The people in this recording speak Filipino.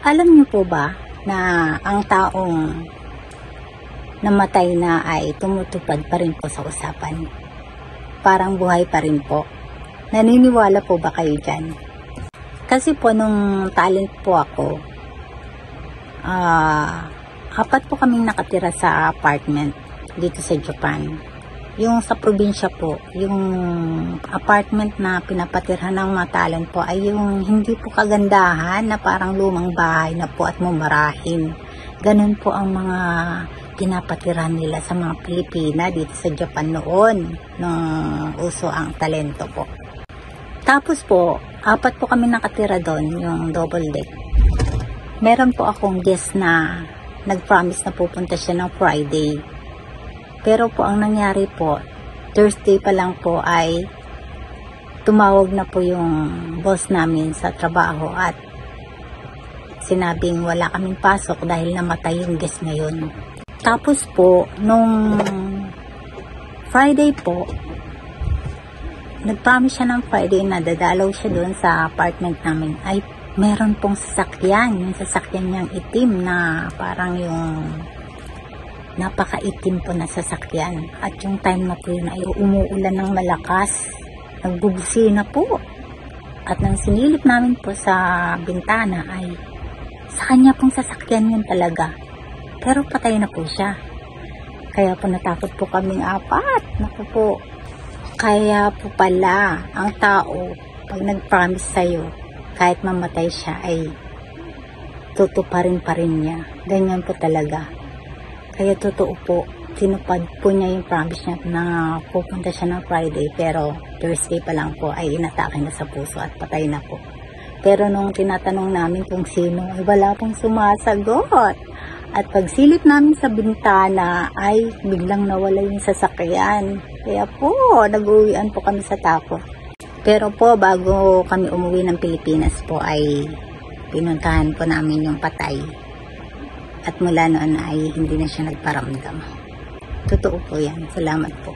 Alam niyo po ba na ang taong namatay na ay tumutupad pa rin po sa usapan? Parang buhay pa rin po. Naniniwala po ba kayo dyan? Kasi po nung talent po ako, apat po kaming nakatira sa apartment dito sa Japan. Yung sa probinsya po, yung apartment na pinapatirhan ng mga talent po ay yung hindi po kagandahan na parang lumang bahay na po at mumarahin. Ganun po ang mga pinapatirhan nila sa mga Pilipina dito sa Japan noon, nung uso ang talento po. Tapos po, apat po kami nakatira doon, yung double deck. Meron po akong guest na nag-promise na pupunta siya ng Friday. Pero po ang nangyari po, Thursday pa lang po ay tumawag na po yung boss namin sa trabaho at sinabing wala kaming pasok dahil namatay yung guest ngayon. Tapos po, nung Friday po, nag-promise siya ng Friday na dadalaw siya doon sa apartment namin. Ay, meron pong sasakyan. Yung sasakyan niyang itim na parang yung napakaitim po na sasakyan. At yung time na po yun ay umuulan ng malakas. Nagbubusina po. At nang sinilip namin po sa bintana ay sa kanya pong sasakyan yun talaga. Pero patay na po siya. Kaya po natakot po kaming apat. Naku po. Kaya po pala ang tao pag nag-promise sa'yo kahit mamatay siya ay tutuparin pa rin niya. Ganyan po talaga. Kaya totoo po, tinupad po niya yung promise niya na pupunta siya ng Friday pero Thursday pa lang po ay inatake na sa puso at patay na po. Pero nung tinatanong namin kung sino ay wala pong sumasagot. At pagsilip namin sa bintana ay biglang nawala yung sasakyan. Kaya po, nag-uwian po kami sa takot. Pero po, bago kami umuwi ng Pilipinas po ay pinuntahan po namin yung patay. At mula noon ay hindi na siya nagparamdam. Totoo po yan. Salamat po.